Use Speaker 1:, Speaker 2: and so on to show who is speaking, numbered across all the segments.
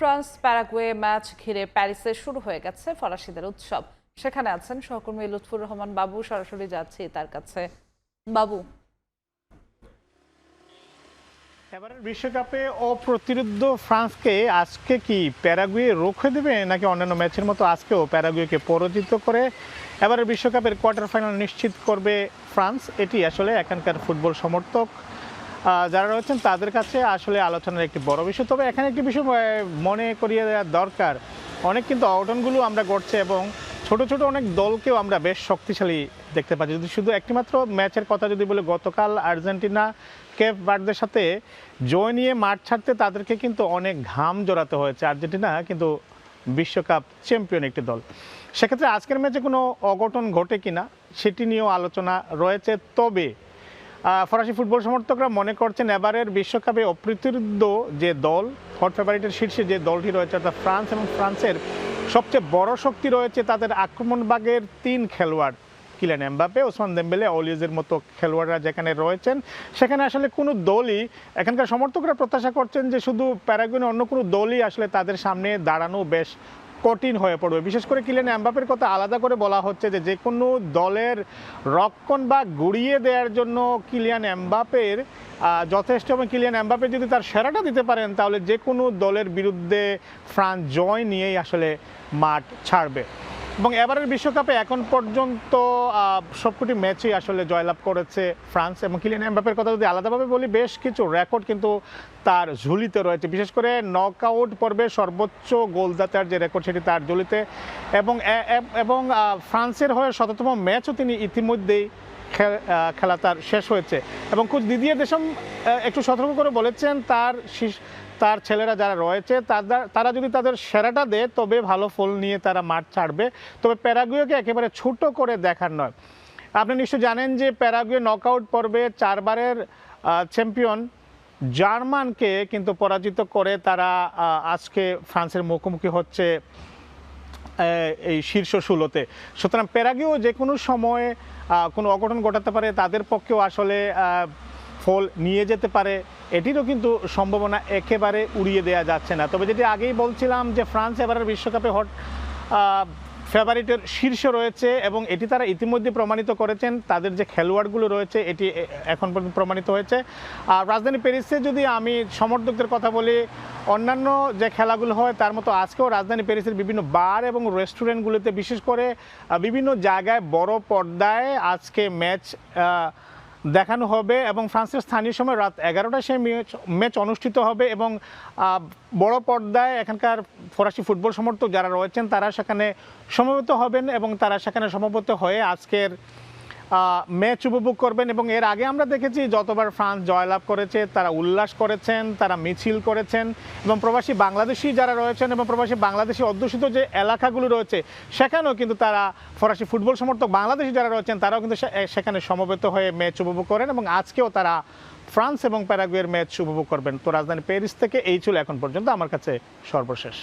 Speaker 1: France Paraguay match ঘিরে প্যারিসে শুরু হয়ে গেছে ফরাসিদের উৎসব। সেখানে আছেন সহকর্মী লুৎফুর রহমান বাবু, সরাসরি যাচ্ছি তার কাছে। বাবু,
Speaker 2: এবারের বিশ্বকাপে অপ্রতিরোধ্য ফ্রান্সকে আজকে কি প্যারাগুয়ে রুখে দেবে, নাকি অন্যান্য ম্যাচের মতো আজকেও প্যারাগুয়েকে পরাজিত করে এবারের বিশ্বকাপের কোয়ার্টার ফাইনাল নিশ্চিত করবে ফ্রান্স? এটি আসলে এখানকার ফুটবল সমর্থক যারা রয়েছেন তাদের কাছে আসলে আলোচনার একটি বড় বিষয়। তবে এখানে একটি বিষয় মনে করিয়ে দেওয়া দরকার, অনেক কিন্তু অঘটনগুলো আমরা ঘটছে এবং ছোট ছোট অনেক দলকেও আমরা বেশ শক্তিশালী দেখতে পাচ্ছি। যদি শুধু একটিমাত্র ম্যাচের কথা যদি বলে, গতকাল আর্জেন্টিনা কেপ ভার্দের সাথে জয় নিয়ে মাঠ ছাড়তে তাদেরকে কিন্তু অনেক ঘাম জড়াতে হয়েছে। আর্জেন্টিনা কিন্তু বিশ্বকাপ চ্যাম্পিয়ন একটি দল। সেক্ষেত্রে আজকের ম্যাচে কোনো অঘটন ঘটে কিনা সেটি নিয়েও আলোচনা রয়েছে। তবে ফরাসি ফুটবল সমর্থকরা মনে করছেন এবারের বিশ্বকাপে অপ্রতিরোধ্য যে দল, হট ফেভারিটের শীর্ষে যে দলটি রয়েছে অর্থাৎ ফ্রান্স, এবং ফ্রান্সের সবচেয়ে বড় শক্তি রয়েছে তাদের আক্রমণভাগের 3 খেলোয়াড়, কিলিয়ান এমবাপ্পে, ওসমান দেম্বেলে, অলিজের মতো খেলোয়াড়রা যেখানে রয়েছেন, সেখানে আসলে কোনো দলই, এখানকার সমর্থকরা প্রত্যাশা করছেন যে শুধু প্যারাগুয়ে অন্য কোনো দলই আসলে তাদের সামনে দাঁড়ানো বেশ কঠিন হয়ে পড়বে। বিশেষ করে কিলিয়ান এমবাপ্পের কথা আলাদা করে বলা হচ্ছে যে কোনো দলের রক্ষণ বা গুড়িয়ে দেওয়ার জন্য কিলিয়ান এমবাপ্পের যথেষ্ট, এবং কিলিয়ান এমবাপ্পে যদি তার সেরাটা দিতে পারেন তাহলে যে কোনো দলের বিরুদ্ধে ফ্রান্স জয় নিয়েই আসলে মাঠ ছাড়বে। এবং এবারের বিশ্বকাপে এখন পর্যন্ত সবকটি ম্যাচেই আসলে জয়লাভ করেছে ফ্রান্স। এবং কিলিয়ান এমবাপ্পের কথা যদি আলাদাভাবে বলি, বেশ কিছু রেকর্ড কিন্তু তার ঝুলিতে রয়েছে। বিশেষ করে নকআউট পর্বে সর্বোচ্চ গোলদাতার যে রেকর্ড সেটি তার ঝুলিতে, এবং ফ্রান্সের হয়ে ১৭তম ম্যাচও তিনি ইতিমধ্যেই খেলা তার শেষ হয়েছে। এবং কোচ দিদিয়ের দেশম একটু সতর্ক করে বলেছেন তার ছেলেরা যারা রয়েছে তারা যদি তাদের সেরাটা দেয় তবে ভালো ফল নিয়ে তারা মাঠ ছাড়বে, তবে প্যারাগুয়েকে একেবারে ছোট করে দেখার নয়। আপনি নিশ্চয় জানেন যে প্যারাগুয়ে নকআউট পর্বে 4 বারের চ্যাম্পিয়ন জার্মানকে কিন্তু পরাজিত করে তারা আজকে ফ্রান্সের মুখোমুখি হচ্ছে এই শীর্ষ 16-তে। সুতরাং প্যারাগুয়েও যে কোনো সময়ে কোনো অঘটন ঘটাতে পারে, তাদের পক্ষেও আসলে ফল নিয়ে যেতে পারে, এটিরও কিন্তু সম্ভাবনা একেবারে উড়িয়ে দেওয়া যাচ্ছে না। তবে যেটি আগেই বলছিলাম যে ফ্রান্স এবারের বিশ্বকাপে হট ফেভারিটের শীর্ষে রয়েছে, এবং এটি তারা ইতিমধ্যে প্রমাণিত করেছেন। তাদের যে খেলোয়াড়গুলো রয়েছে এটি এখন পর্যন্ত প্রমাণিত হয়েছে। আর রাজধানী প্যারিসে যদি আমি সমর্থকদের কথা বলি, অন্যান্য যে খেলাগুলো হয় তার মতো আজকেও রাজধানী প্যারিসের বিভিন্ন বার এবং রেস্টুরেন্টগুলোতে, বিশেষ করে বিভিন্ন জায়গায় বড় পর্দায় আজকে ম্যাচ দেখানো হবে। এবং ফ্রান্সের স্থানীয় সময় রাত 11টায় সেই ম্যাচ অনুষ্ঠিত হবে, এবং বড় পর্দায় এখানকার ফরাসি ফুটবল সমর্থক যারা রয়েছেন তারা সেখানে সমবেত হবেন, এবং তারা সেখানে সমবেত হয়ে আজকের ম্যাচ উপভোগ করবেন। এবং এর আগে আমরা দেখেছি যতবার ফ্রান্স জয়লাভ করেছে তারা উল্লাস করেছেন, তারা মিছিল করেছেন, এবং প্রবাসী বাংলাদেশি যারা রয়েছেন এবং প্রবাসী বাংলাদেশি অধ্যুষিত যে এলাকাগুলো রয়েছে সেখানেও কিন্তু তারা, ফরাসি ফুটবল সমর্থক বাংলাদেশি যারা রয়েছেন তারাও কিন্তু সেখানে সমবেত হয়ে ম্যাচ উপভোগ করেন, এবং আজকেও তারা ফ্রান্স এবং প্যারাগুয়ের ম্যাচ উপভোগ করবেন। তো রাজধানী প্যারিস থেকে এই ছিল এখন পর্যন্ত আমার কাছে সর্বশেষ।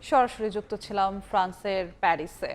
Speaker 1: সরাসরি যুক্ত ছিলাম ফ্রান্সের প্যারিসে।